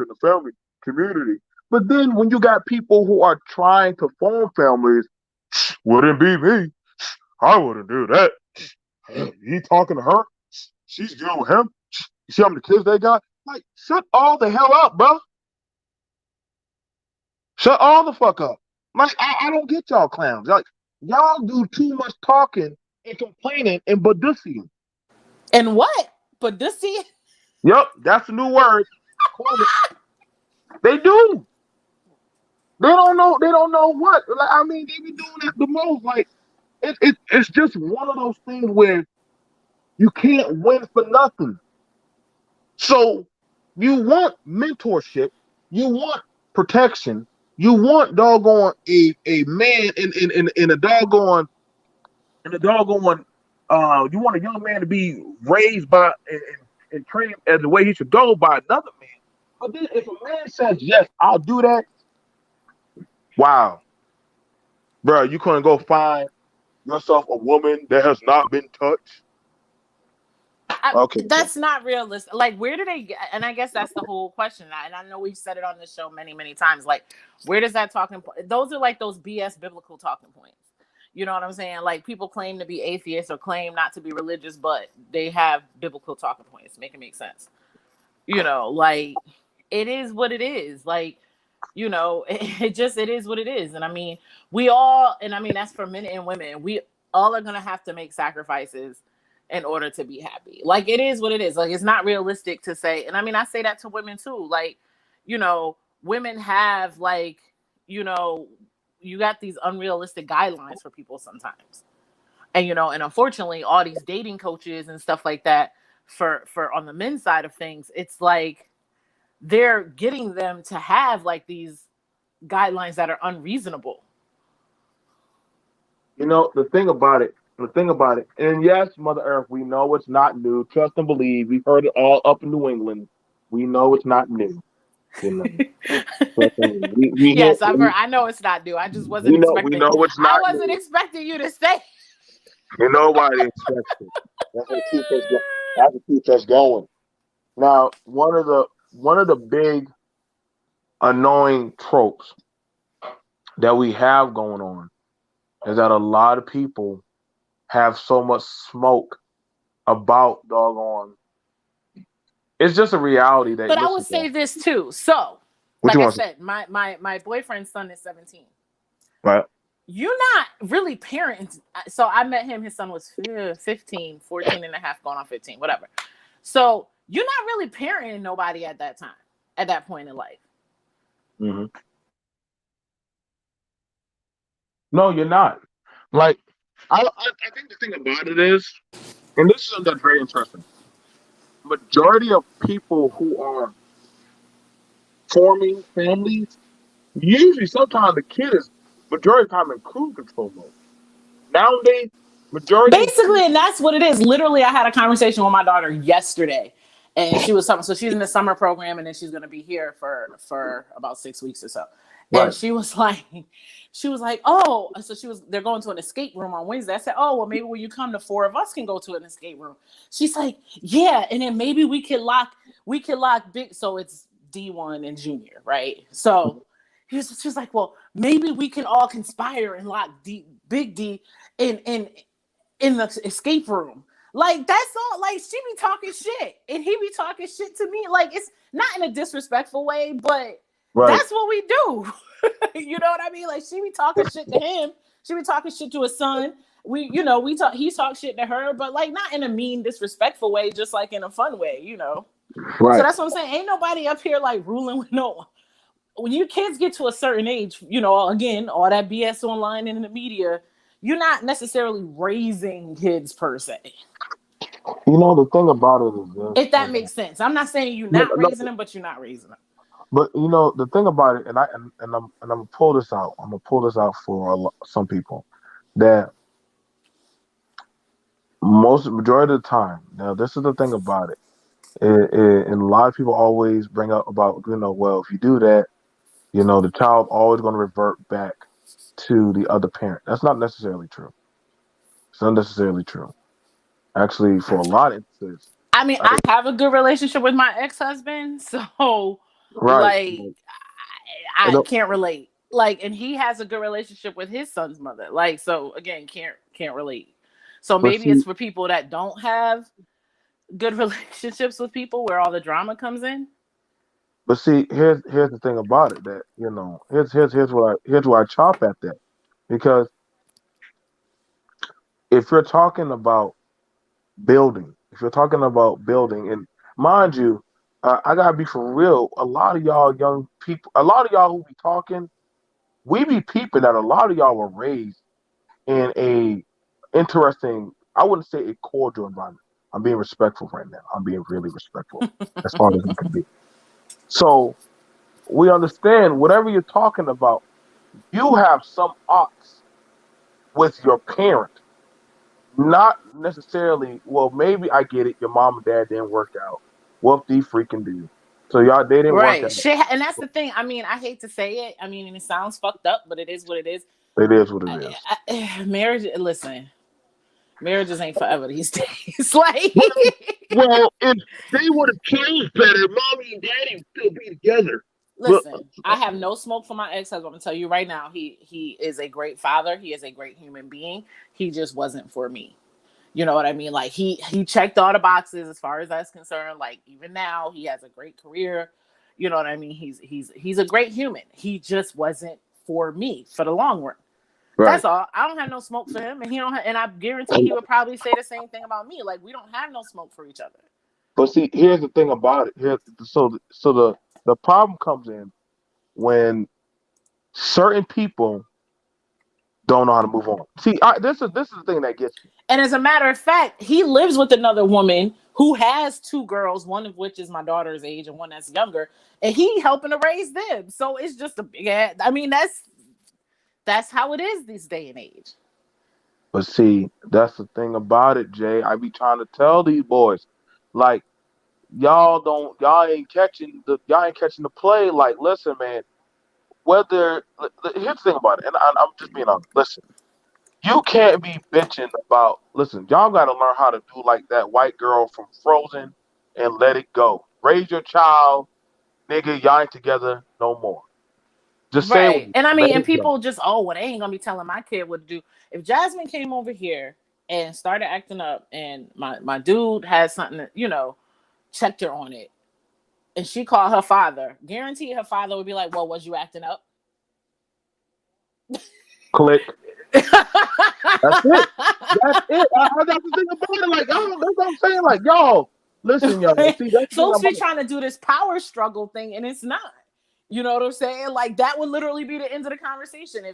S1: the family community. But then when you got people who are trying to form families, wouldn't be me. I wouldn't do that. he talking to her. She's good with him. You see how many kids they got? Like, shut all the hell up, bro. Shut all the fuck up. Like, I don't get y'all clowns. Like, y'all do too much talking and complaining and badussing.
S2: And what? But this see,
S1: Yep, that's the new word. Call it. They do. They don't know. They don't know what. Like, I mean, they be doing that the most. Like, it's just one of those things where you can't win for nothing. So you want mentorship, you want protection, you want doggone a man in a doggone you want a young man to be raised by and trained as the way he should go by another man. But then if a man says yes, I'll do that. Wow, bro, you couldn't go find yourself a woman that has not been touched. Okay, bro.
S2: that's not realistic. Like, where do they get? And I guess that's the whole question. And I know we've said it on this show many, many times. Like, where does that talking? Those are like those BS biblical talking points. You know what I'm saying? Like, people claim to be atheists or claim not to be religious, but they have biblical talking points. Make it make sense. Like, it is what it is. Like, it is what it is. And I mean, that's for men and women. We all are gonna have to make sacrifices in order to be happy. Like, it is what it is. Like, it's not realistic to say, and I mean, I say that to women too. Like, women have, like, you know, you got these unrealistic guidelines for people sometimes. And unfortunately, all these dating coaches and stuff like that for on the men's side of things, it's like they're getting them to have like these guidelines that are unreasonable.
S1: The thing about it, and yes, Mother Earth, we know it's not new. Trust and believe. We've heard it all up in New England. We know it's not new. You know, trust and believe. We hear,
S2: Yes, I've heard. I know it's not new. I just wasn't
S1: we
S2: expecting.
S1: know it's
S2: I
S1: not
S2: wasn't
S1: new.
S2: expecting you to say.
S1: And nobody expects it. That's what keeps us going. That's what keeps us going. Now, one of the big annoying tropes that we have going on is that a lot of people have so much smoke about doggone. It's just a reality that
S2: But I would
S1: listen,
S2: say
S1: bro.
S2: this too. So,
S1: What
S2: like
S1: you
S2: I
S1: want to say?
S2: said, my boyfriend's son is 17.
S1: Right.
S2: You're not really parenting. So I met him. His son was 15, 14 and a half, going on 15, whatever. So you're not really parenting nobody at that time, at that point in life.
S1: Hmm. No, you're not. Like, I think the thing about it is, and this is something that's very interesting. Majority of people who are forming families, usually sometimes the kid is majority of the time in cruise control mode. Nowadays, majority of
S2: Basically, and
S1: people,
S2: that's what it is. Literally, I had a conversation with my daughter yesterday, and she was talking. So she's in the summer program, and then she's going to be here for about 6 weeks or so. And
S1: right.
S2: she was like, oh, so they're going to an escape room on Wednesday. I said, oh, well, maybe when you come, the four of us can go to an escape room. She's like, yeah, and then maybe we could lock big. So it's D1 and Junior, right? So she was like, well, maybe we can all conspire and lock Big D in the escape room. Like, that's all. Like, she be talking shit and he be talking shit to me. Like, it's not in a disrespectful way, but
S1: Right.
S2: that's what we do. You know what I mean? Like, she be talking shit to him. She be talking shit to his son. He talk shit to her, but like not in a mean, disrespectful way, just like in a fun way. So
S1: Right.
S2: that's what I'm saying. Ain't nobody up here like ruling with no. When your kids get to a certain age, again, all that BS online and in the media, you're not necessarily raising kids per se.
S1: The thing about it is this.
S2: If that makes sense. I'm not saying you're
S1: No,
S2: not
S1: no,
S2: raising them, but you're not raising them.
S1: but the thing about it, and I'm gonna pull this out. I'm gonna pull this out for some people that most majority of the time. Now, this is the thing about it. And a lot of people always bring up about well, if you do that, the child always going to revert back to the other parent. That's not necessarily true. It's not necessarily true. Actually, for a lot of instances,
S2: I mean,
S1: I,
S2: I have a good relationship with my ex-husband, so
S1: right.
S2: like
S1: And,
S2: I can't relate. Like, and he has a good relationship with his son's mother. Like, so again, can't relate. So
S1: But
S2: maybe
S1: see,
S2: it's for people that don't have good relationships with people where all the drama comes in.
S1: here's the thing about it that here's where I chop at that because if you're talking about building, if you're talking about building, and mind you, I gotta be for real. A lot of y'all young people, a lot of y'all who be talking, we be people that a lot of y'all were raised in a interesting, I wouldn't say a cordial environment. I'm being respectful right now. I'm being really respectful as far as we can be. So we understand whatever you're talking about, you have some oughts with your parent. Not necessarily, well, maybe I get it. Your mom and dad didn't work out. Whoop de freaking do. So y'all, they didn't work
S2: Right.
S1: out.
S2: Shit, and that's the thing. I mean, I hate to say it. I mean, and it sounds fucked up, but it is what it is.
S1: It is what it is.
S2: Marriage, listen, marriages ain't forever these days. Like,
S1: Well, if they would have chose better, mommy and daddy would still be together. But
S2: listen, I have no smoke for my ex-husband. I'm gonna tell you right now, he is a great father. He is a great human being. He just wasn't for me. You know what I mean? Like he checked all the boxes as far as that's concerned. Like even now, he has a great career. You know what I mean? He's a great human. He just wasn't for me for the long run.
S1: right.
S2: That's all. I don't have no smoke for him, and he don't. And I guarantee he would probably say the same thing about me. Like we don't have no smoke for each other.
S1: But see, here's the thing about it. So the problem comes in when certain people don't know how to move on. See, this is the thing that gets me.
S2: And as a matter of fact, he lives with another woman who has two girls, one of which is my daughter's age and one that's younger, and he helping to raise them. So it's just a big. I mean, that's how it is this day and age.
S1: But see, that's the thing about it, Jay. I be trying to tell these boys, like y'all ain't catching the play. Like, listen, man. Here's the thing about it, and I'm just being honest. Listen, you can't be bitching about. Listen, y'all got to learn how to do like that white girl from Frozen and let it go. Raise your child, nigga. Y'all ain't together no more. Just say it with
S2: Right.
S1: me.
S2: And I
S1: Let
S2: mean, and
S1: it go.
S2: people just, oh, well, they ain't gonna be telling my kid what to do. If Jasmine came over here and started acting up and my dude had something that, checked her on it and she called her father, guarantee her father would be like, well, was you acting up?
S1: Click. That's it. That's it. That's the thing about it. Like, that's what I'm saying. Like, y'all, listen, y'all. See, that's the thing
S2: Folks be
S1: about it.
S2: trying to do this power struggle thing and it's not. You know what I'm saying? Like that would literally be the end of the conversation.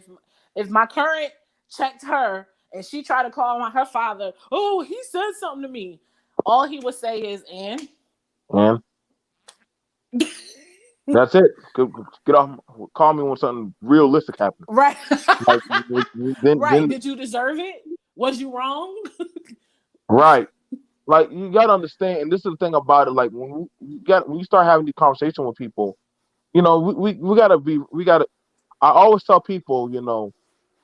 S2: If my current checked her and she tried to call her father, oh, he said something to me. All he would say is, and
S1: And that's it. Get off. Call me when something realistic happens.
S2: right.
S1: Like,
S2: Right.
S1: then,
S2: Did you deserve it? Was you wrong?
S1: right. Like, you gotta understand, and this is the thing about it. Like, when you start having these conversations with people, we gotta be, we gotta. I always tell people,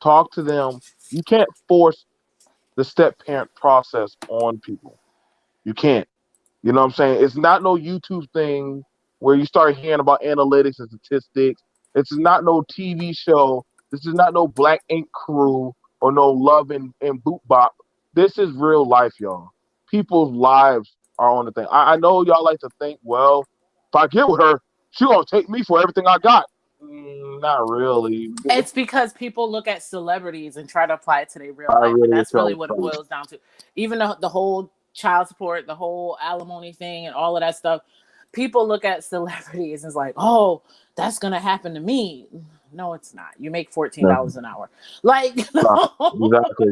S1: talk to them. You can't force the step parent process on people. You can't. You know what I'm saying? It's not no YouTube thing where you start hearing about analytics and statistics. It's not no TV show. This is not no Black Ink Crew or no Love and Boot Bop. This is real life, y'all. People's lives are on the thing. I know y'all like to think, well, if I get with her, she gonna take me for everything I got. Not really.
S2: It's because people look at celebrities and try to apply it to their real
S1: I
S2: life, and
S1: really
S2: that's
S1: tell
S2: really
S1: you
S2: what it
S1: something.
S2: boils down to. Even the whole child support, the whole alimony thing, and all of that stuff, people look at celebrities and it's like, oh, that's gonna happen to me. No, it's not. You make $14 an hour. Like,
S1: Nah,
S2: no.
S1: exactly.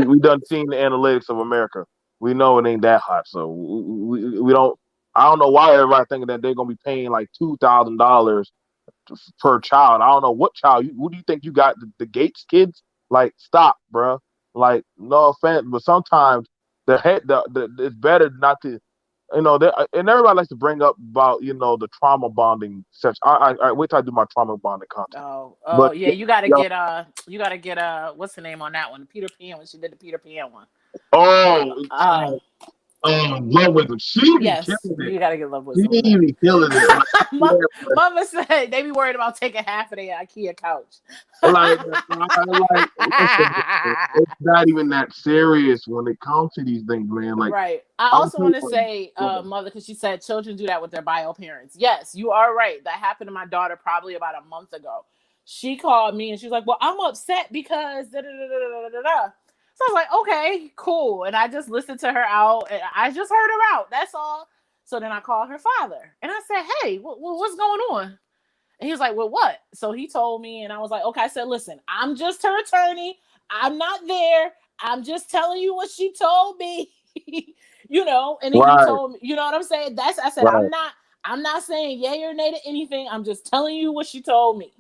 S1: We done seen the analytics of America. We know it ain't that hot, so we don't. I don't know why everybody thinking that they're gonna be paying like $2,000 per child. I don't know what child. Who do you think you got? The Gates kids? Like, stop, bruh. Like, no offense, but sometimes it's better not to. And everybody likes to bring up about the trauma bonding section. I wait till I do my trauma bonding content.
S2: Oh
S1: But
S2: yeah,
S1: yeah,
S2: you gotta get what's the name on that one? Peter Pan when she did the Peter Pan one.
S1: oh,
S2: Uh
S1: Love Wisdom. She be
S2: Yes,
S1: killing it.
S2: you gotta get Love
S1: She
S2: Wisdom on there.
S1: be killing it. Like, yeah,
S2: Mama said they be worried about taking half of their IKEA couch.
S1: like, listen, it's not even that serious when it comes to these things, man. Like,
S2: Right. I
S1: I'm
S2: also
S1: too,
S2: want to say,
S1: well,
S2: mother, because she said children do that with their bio parents. Yes, you are right. That happened to my daughter probably about a month ago. She called me and she's like, "Well, I'm upset because da da da da da da da." So I was like, "Okay, cool." And I just listened to her out, and I just heard her out. That's all. So then I called her father, and I said, "Hey, what's going on?" And he was like, "Well, what?" So he told me, and I was like, "Okay." I said, "Listen, I'm just her attorney. I'm not there. I'm just telling you what she told me." And then he
S1: right,
S2: told me, you know what I'm saying? I said,
S1: right,
S2: I'm not saying yay or nay to anything. I'm just telling you what she told me.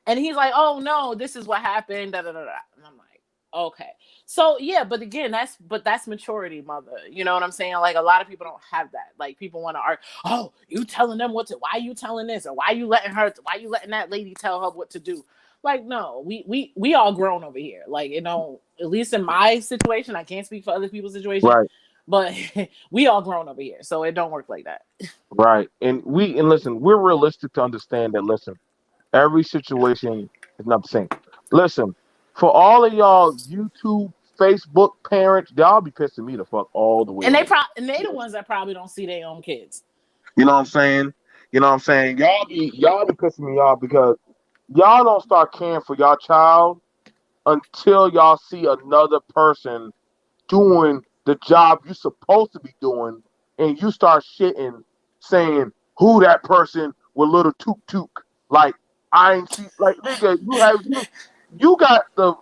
S2: And he's like, "Oh no, this is what happened. Da, da, da, da." And I'm like, okay. So yeah, but again, that's maturity, mother. You know what I'm saying? Like a lot of people don't have that. Like people want to argue, "Oh, you telling them what to, why you telling this, or why you letting that lady tell her what to do?" Like, no, we all grown over here. Like, at least in my situation, I can't speak for other people's situation,
S1: right,
S2: but we all grown over here, so it don't work like that.
S1: right. And listen, we're realistic to understand that. Listen, every situation is not the same. Listen, for all of y'all YouTube, Facebook parents, y'all be pissing me the fuck all the way off.
S2: And they the ones that probably don't see their own kids.
S1: You know what I'm saying? You know what I'm saying? Y'all be pissing me off because y'all don't start caring for y'all child until y'all see another person doing the job you're supposed to be doing, and you start shitting, saying who that person with little toot toot. Like I ain't see, like nigga, you got the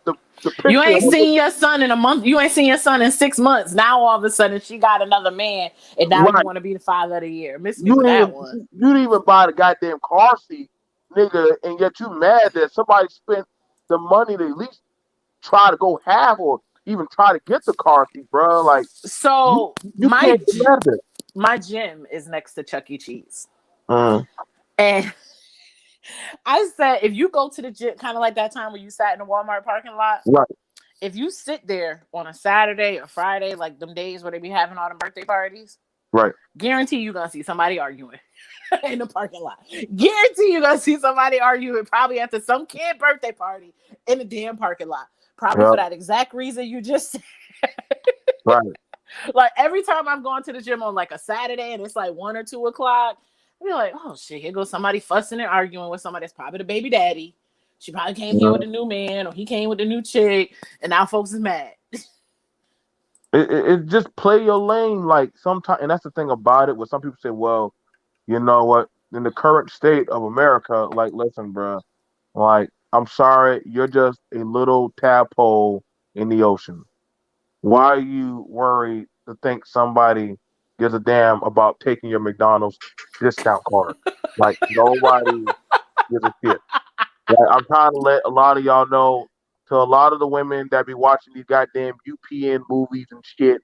S2: You
S1: picture
S2: ain't
S1: of
S2: seen your son in a month. You ain't seen your son in 6 months. Now all of a sudden she got another man, and now you
S1: right.
S2: want to be the father of the year. Miss me
S1: You
S2: with
S1: didn't
S2: that
S1: even
S2: one.
S1: you didn't even buy the goddamn car seat, nigga, and yet you mad that somebody spent the money to at least try to go half or even try to get the car seat, bro. Like you
S2: So
S1: you can't get mad at this.
S2: my gym is next to Chuck E. Cheese,
S1: Mm,
S2: and I said if you go to the gym, kind of like that time where you sat in the Walmart parking lot,
S1: right,
S2: if you sit there on a Saturday or Friday, like them days where they be having all them birthday parties,
S1: right.
S2: guarantee you gonna see somebody arguing in the parking lot. Guarantee you gonna see somebody arguing probably after some kid birthday party in the damn parking lot. Probably for
S1: Yep,
S2: that exact reason you just said.
S1: right.
S2: Like every time I've gone to the gym on like a Saturday and it's like 1 or 2 o'clock, I be like, oh shit, here goes somebody fussing and arguing with somebody that's probably the baby daddy. She probably came here with
S1: Mhm.
S2: a new man, or he came with a new chick, and now folks is mad.
S1: It just play your lane like sometimes, and that's the thing about it. Where some people say, "Well, you know what? In the current state of America, like, listen, bro, like, I'm sorry, you're just a little tadpole in the ocean. Why are you worried to think somebody gives a damn about taking your McDonald's discount card? Like, nobody gives a shit. Like, I'm trying to let a lot of y'all know, to a lot of the women that be watching these goddamn UPN movies and shit.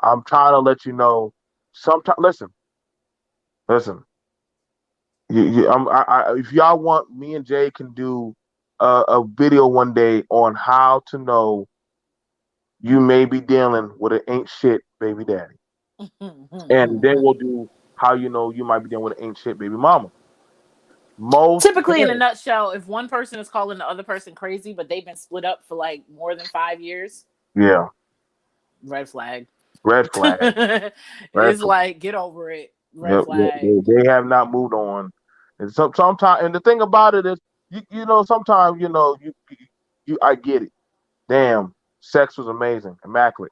S1: I'm trying to let you know. Sometimes, listen. If y'all want, me and Jay can do a video one day on how to know you may be dealing with an ain't shit baby daddy, and then we'll do how you know you might be dealing with an ain't shit baby mama. Most
S2: Typically, in a
S1: parents,
S2: nutshell, if one person is calling the other person crazy, but they've been split up for like more than 5 years,
S1: yeah,
S2: red flag.
S1: red flag, red
S2: It's
S1: flag.
S2: like, get over it, red
S1: Yep, yep,
S2: flag.
S1: they have not moved on, and sometimes, and the thing about it is, sometimes I get it. Damn, sex was amazing, immaculate.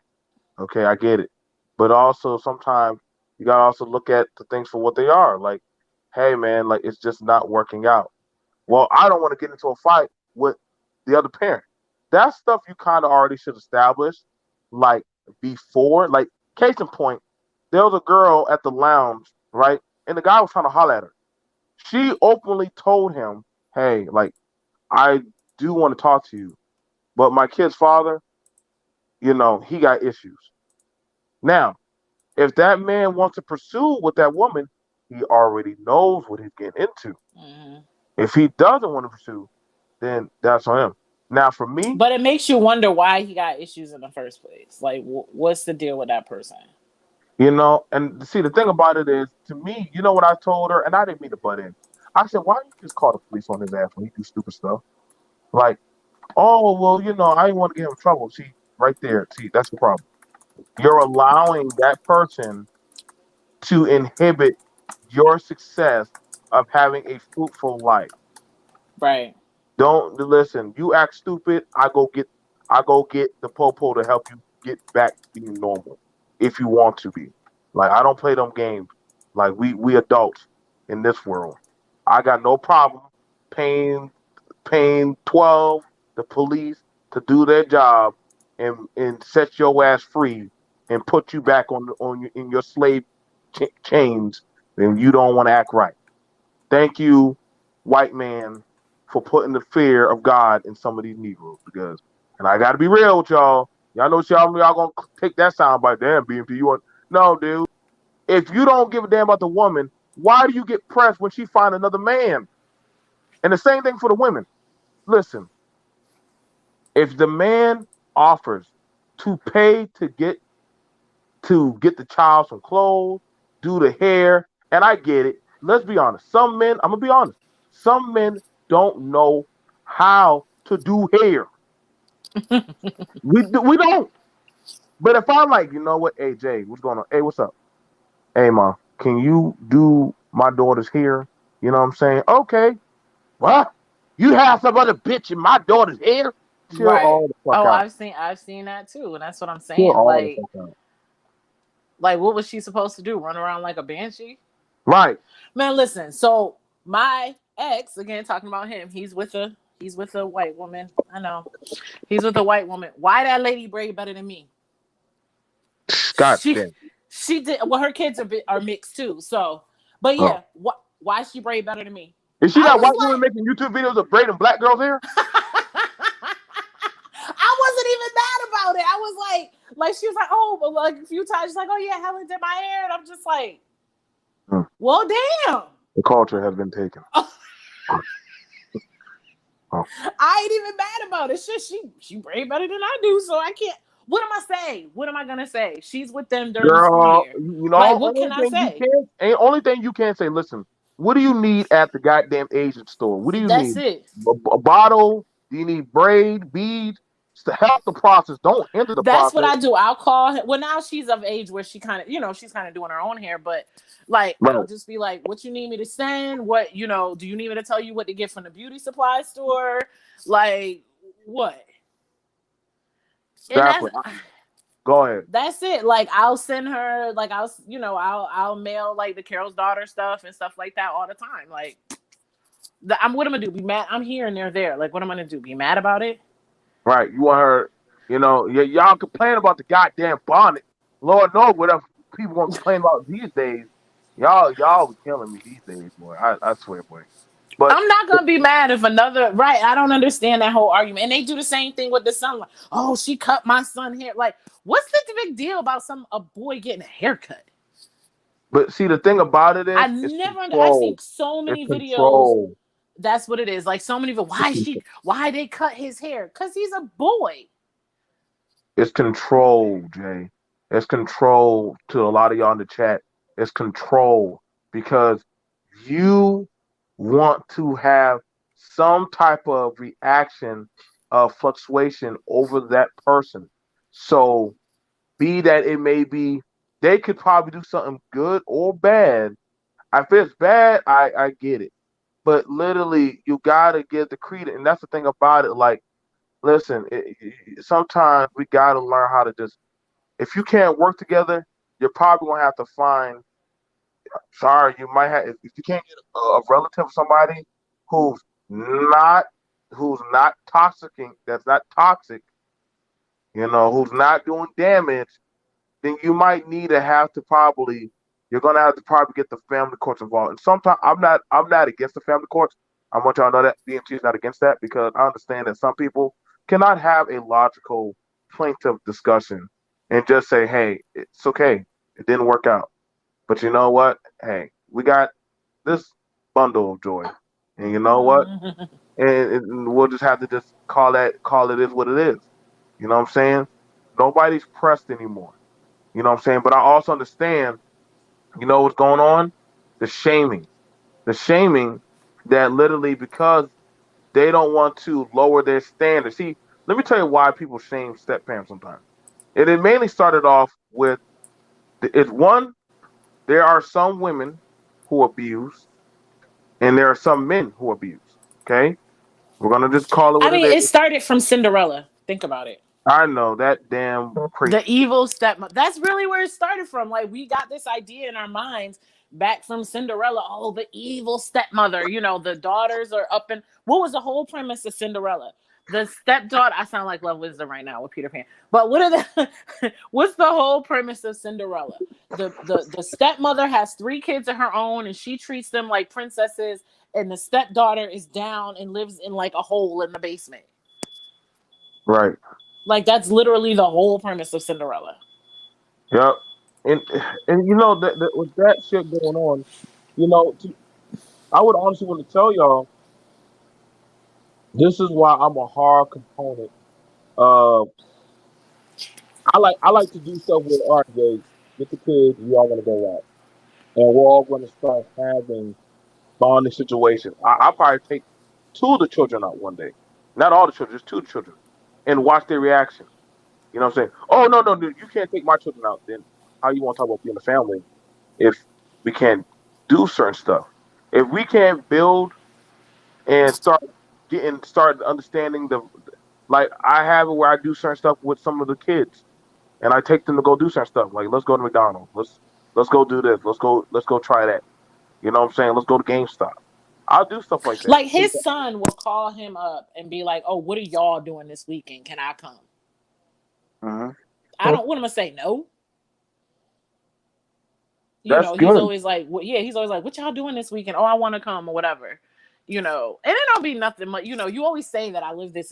S1: Okay, I get it. But also sometimes you gotta also look at the things for what they are. Like, hey man, like it's just not working out. Well, I don't want to get into a fight with the other parent. That stuff you kind of already should establish, like before. Like, case in point, there was a girl at the lounge, right? And the guy was trying to holler at her. She openly told him, hey, like, I do want to talk to you, but my kid's father, he got issues. Now, if that man wants to pursue with that woman, he already knows what he's getting into.
S2: Mhm.
S1: If he doesn't want to pursue, then that's on him. Now, for me,
S2: But it makes you wonder why he got issues in the first place. Like, what's the deal with that person?
S1: And see, the thing about it is, to me, you know what I told her, and I didn't mean to butt in. I said, why don't you just call the police on his ass when he do stupid stuff? Like, oh, well, I didn't want to get him in trouble. See, right there, see, that's the problem. You're allowing that person to inhibit your success of having a fruitful life.
S2: Right.
S1: Don't listen. You act stupid. I go get the popo to help you get back being normal if you want to be. Like I don't play them games. Like we adults in this world. I got no problem paying paying 12 the police to do their job and set your ass free and put you back in your slave chains. And you don't want to act right. Thank you, white man, for putting the fear of God in some of these Negroes. And I got to be real with y'all. Y'all know y'all gonna take that sound by damn BMP. You want no, dude. If you don't give a damn about the woman, why do you get pressed when she find another man? And the same thing for the women. Listen, if the man offers to pay to get the child some clothes, do the hair, and I get it. Let's be honest. Some men, I'm gonna be honest. Some men don't know how to do hair. We don't. But if I'm like, you know what, hey Jay, what's going on? Hey, what's up? Hey ma, can you do my daughter's hair? You know what I'm saying? Okay. What? You have some other bitch in my daughter's hair? Chill
S2: Right.
S1: all the fuck
S2: Oh,
S1: out.
S2: I've seen that too, and that's what I'm
S1: Chill
S2: saying.
S1: all the fuck out.
S2: Like, what was she supposed to do? Run around like a banshee?
S1: Right.
S2: Man, listen. So my ex, again, talking about him, he's with a white woman. I know he's with a white woman. Why that lady braid better than me?
S1: God
S2: She
S1: damn.
S2: she did. Well, her kids are mixed too. So, but
S1: Oh.
S2: yeah, why she braid better than me?
S1: Is she
S2: I
S1: that
S2: was
S1: white woman
S2: like,
S1: making YouTube videos of braiding black girls' hair?
S2: I wasn't even mad about it. I was like she was like, oh, but like a few times she's like, oh yeah, Helen did my hair, and I'm just like,
S1: Hmm.
S2: well, damn.
S1: The culture has been taken. Oh.
S2: I ain't even mad about it. She braid better than I do, so I can't. What am I saying? What am I gonna say? She's with them during the school
S1: Girl,
S2: year. Like, what can I say?
S1: only thing you can say, listen, what do you need at the goddamn Asian store? What do you
S2: That's
S1: need?
S2: it.
S1: A bottle? Do you need braid, beads? To help the process. Don't hinder the
S2: That's what
S1: process.
S2: I do. I'll call her. Well, now she's of age where she kind of, she's kind of doing her own hair. But like, I'll
S1: Right.
S2: just be like, "What you need me to send? What do you need me to tell you what to get from the beauty supply store? Like, what?" And
S1: Exactly. Go ahead.
S2: that's it. Like, I'll send her. Like, I'll mail like the Carol's daughter stuff and stuff like that all the time. Like, what am I gonna do? Be mad? I'm here and they're there. Like, what am I gonna do? Be mad about it?
S1: Right. You want her, y'all complain about the goddamn bonnet. Lord knows what else people gonna complain about these days. Y'all be killing me these days, boy. I swear, boy. But
S2: I'm not gonna be mad if another right. I don't understand that whole argument. And they do the same thing with the son. Like, oh, she cut my son hair. Like, what's the big deal about a boy getting a haircut?
S1: but see the thing about it is it's
S2: I've
S1: control.
S2: seen so
S1: It's
S2: many videos.
S1: control.
S2: That's what it is. Like, so many of
S1: It's, con-
S2: why they cut his hair? Because he's a boy.
S1: it's control, Jay. It's control to a lot of y'all in the chat. It's control because you want to have some type of reaction of fluctuation over that person. So be that it may be, they could probably do something good or bad. If it's bad, I get it. But literally, you gotta give the credit, and that's the thing about it. Like, listen, sometimes we gotta learn how to just. If you can't work together, you're probably gonna have to find. Sorry, you might have. If you can't get a relative, somebody who's not who's not toxic, that's not toxic, who's not doing damage, then you might need to have to probably you're gonna have to probably get the family courts involved. And sometimes I'm not against the family courts. I want y'all to know that BMT is not against that because I understand that some people cannot have a logical plaintive discussion and just say, hey, it's okay. It didn't work out. But you know what? Hey, we got this bundle of joy. And you know what? And we'll just have to just call it is what it is. You know what I'm saying? Nobody's pressed anymore. You know what I'm saying? But I also understand, what's going on? The shaming. The shaming that literally because they don't want to lower their standards. See, let me tell you why people shame step parents sometimes. And it mainly started off with it's one, there are some women who abuse, and there are some men who abuse. Okay? We're gonna just call it
S2: I
S1: what it
S2: mean, it
S1: is.
S2: started from Cinderella. Think about it.
S1: I know that damn
S2: The
S1: preach.
S2: evil stepmother. That's really where it started from. Like, we got this idea in our minds back from Cinderella. Oh, the evil stepmother. The daughters are up in. What was the whole premise of Cinderella? The stepdaughter. I sound like Love Wisdom right now with Peter Pan. But what are the? What's the whole premise of Cinderella? The stepmother has three kids of her own, and she treats them like princesses. And the stepdaughter is down and lives in like a hole in the basement.
S1: Right.
S2: Like, that's literally the whole premise of Cinderella.
S1: Yep. And and that with that shit going on, I would honestly want to tell y'all this is why I'm a hard component of I like to do stuff with art Jay, get the kids, we all gonna go out. And we're all gonna start having bonding situations. I'll probably take two of the children out one day. Not all the children, just two of the children. And watch their reaction. You know what I'm saying? Oh no, no, dude, you can't take my children out. Then how you want to talk about being a family if we can't do certain stuff? If we can't build and start understanding the like I have it where I do certain stuff with some of the kids and I take them to go do certain stuff. Like let's go to McDonald's. Let's go do this. Let's go try that. You know what I'm saying? Let's go to GameStop. I'll do stuff like that.
S2: Like, his son will call him up and be like, "Oh, what are y'all doing this weekend? Can I come?"
S1: Hmm.
S2: I don't want him to say no.
S1: That's
S2: He's
S1: good.
S2: always like, yeah, he's always like, "What y'all doing this weekend?" "Oh, I want to come," or whatever. And it don't be nothing much. You always say that I live this,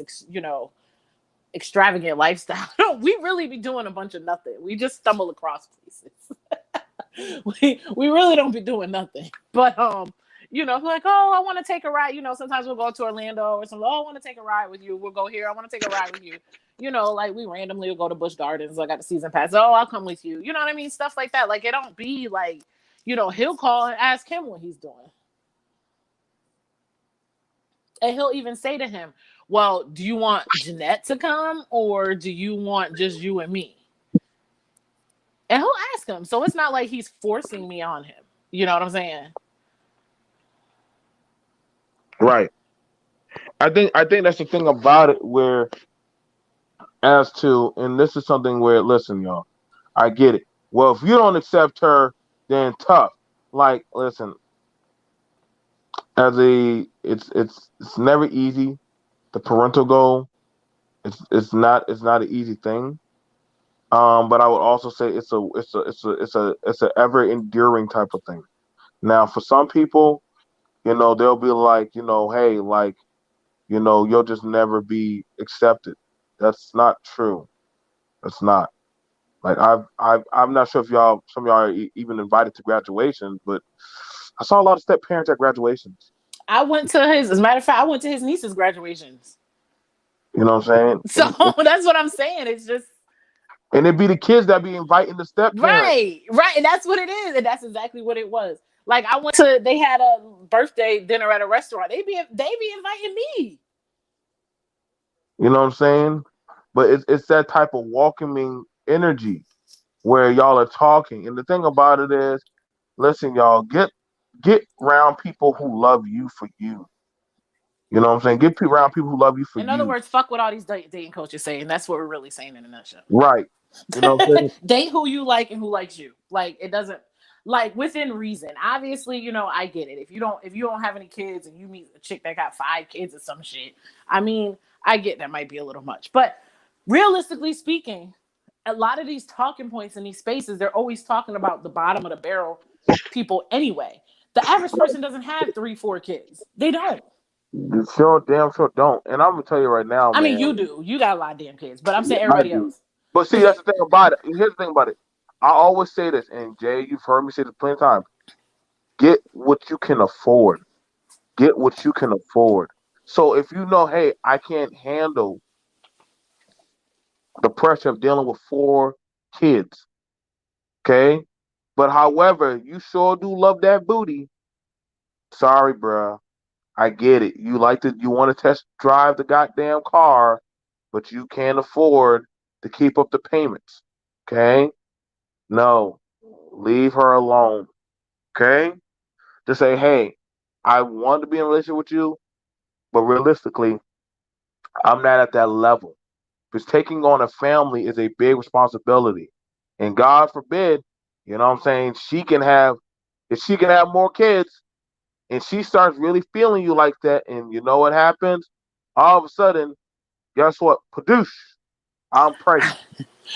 S2: extravagant lifestyle. We really be doing a bunch of nothing. We just stumble across places. we really don't be doing nothing. But like, "Oh, I want to take a ride." Sometimes we'll go to Orlando or something. "Oh, I want to take a ride with you." We'll go here. "I want to take a ride with you." Like, we randomly will go to Busch Gardens. I got the season pass. "Oh, I'll come with you." You know what I mean? Stuff like that. Like, it don't be like, he'll call and ask him what he's doing. And he'll even say to him, "Well, do you want Jeanette to come, or do you want just you and me?" And he'll ask him. So it's not like he's forcing me on him. You know what I'm saying?
S1: Right. I think that's the thing about it where as to and this is something where listen, y'all, I get it. Well, if you don't accept her, then tough. Like, listen, it's never easy. The parental goal, it's not an easy thing. But I would also say it's a ever enduring type of thing. Now, for some people, they'll be like, hey, like, you'll just never be accepted. That's not true. That's not. Like I'm not sure if some of y'all are even invited to graduations, but I saw a lot of step parents at graduations.
S2: As a matter of fact, I went to his niece's graduations.
S1: You know what I'm saying?
S2: So that's what I'm saying. It's just
S1: And it'd be the kids that be inviting the step parents.
S2: right, right, and that's what it is, and that's exactly what it was. Like, I went to, they had a birthday dinner at a restaurant. They be inviting me.
S1: You know what I'm saying? But it's that type of welcoming energy where y'all are talking. And the thing about it is, listen, y'all, get around people who love you for you. You know what I'm saying? Get around people who love you for
S2: In other
S1: you.
S2: words, fuck what all these dating coaches say, and that's what we're really saying in a nutshell.
S1: Right. You know what I'm saying?
S2: Date who you like and who likes you. Like, it doesn't, like, within reason. Obviously, I get it. If you don't have any kids and you meet a chick that got 5 kids or some shit, I mean, I get that might be a little much. But realistically speaking, a lot of these talking points in these spaces, they're always talking about the bottom of the barrel people anyway. The average person doesn't have 3, 4 kids. They don't.
S1: You sure, damn sure don't. And I'm gonna tell you right now,
S2: I mean,
S1: man.
S2: you do. You got a lot of damn kids, but I'm
S1: Yeah,
S2: saying
S1: I
S2: everybody
S1: do.
S2: else.
S1: But see, that's the thing about it. Here's the thing about it. I always say this, and Jay, you've heard me say this plenty of times. Get what you can afford. Get what you can afford. So if you know, hey, I can't handle the pressure of dealing with 4 kids, Okay? But however, you sure do love that booty. Sorry, bruh. I get it. You want to test drive the goddamn car, but you can't afford to keep up the payments. Okay? No. Leave her alone. Okay? Just say, hey, I want to be in a relationship with you, but realistically, I'm not at that level. Because taking on a family is a big responsibility. And God forbid, you know what I'm saying, if she can have more kids and she starts really feeling you like that, and you know what happens? All of a sudden, guess what? Padoosh, I'm pregnant.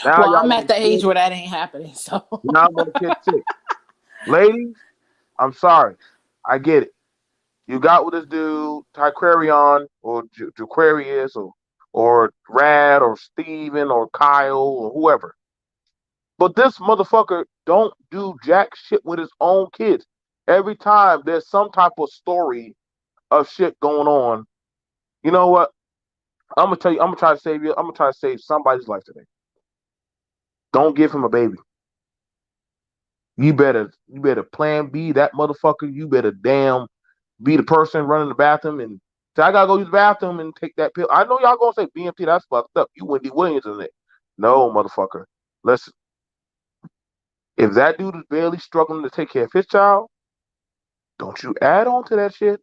S1: Now
S2: Well,
S1: y'all
S2: I'm
S1: want
S2: at the
S1: to
S2: age
S1: kid,
S2: where that ain't happening. So
S1: now I'm on kid six. Ladies, I'm sorry. I get it. You got with this dude, Tyquarion or Jaquarius or Rad or Steven or Kyle or whoever. But this motherfucker don't do jack shit with his own kids. Every time there's some type of story of shit going on, you know what? I'm gonna tell you, I'm gonna try to save you. I'm gonna try to save somebody's life today. Don't give him a baby. You better plan B that motherfucker. You better damn be the person running the bathroom and say, I gotta go use the bathroom and take that pill. I know y'all gonna say BMT, that's fucked up. You Wendy Williams in it. No, motherfucker. Listen, if that dude is barely struggling to take care of his child, don't you add on to that shit.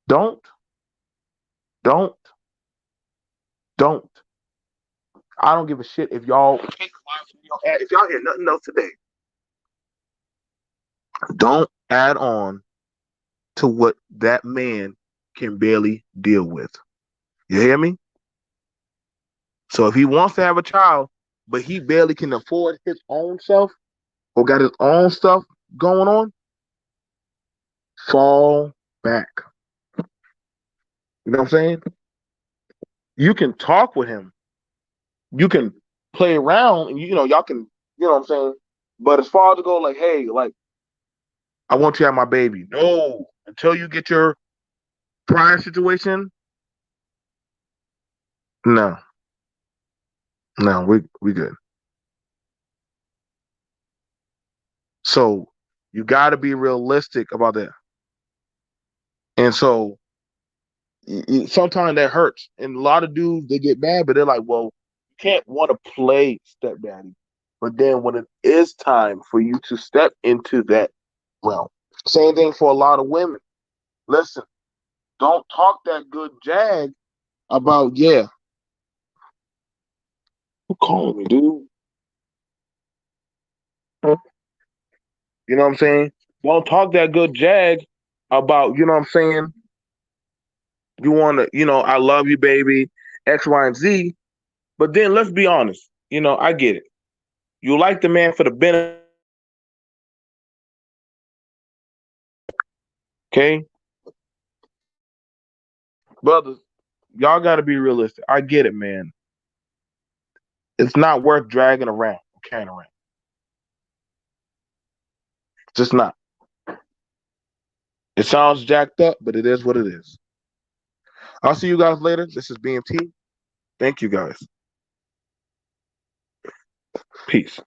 S1: Don't, don't, don't. I don't give a shit if y'all if y'all hear nothing else today. Don't add on to what that man can barely deal with. You hear me? So if he wants to have a child, but he barely can afford his own self or got his own stuff going on, fall back. You know what I'm saying? You can talk with him. You can play around and y'all can, you know what I'm saying? But as far as to go like, hey, like, I want you to have my baby. No, until you get your prior situation, no, no, we good. So you gotta be realistic about that. And so sometimes that hurts. And a lot of dudes they get mad, but they're like, well, you can't want to play stepdaddy. But then when it is time for you to step into that realm, same thing for a lot of women. Listen, don't talk that good jag about, yeah, who calling me, dude? You know what I'm saying? Don't talk that good jag about, you know what I'm saying? You want to, I love you, baby, X, Y, and Z. But then let's be honest. I get it. You like the man for the benefit. Okay, brothers, y'all got to be realistic. I get it, man. It's not worth dragging around, carrying around. It's just not. It sounds jacked up, but it is what it is. I'll see you guys later. This is BMT. Thank you guys. Peace.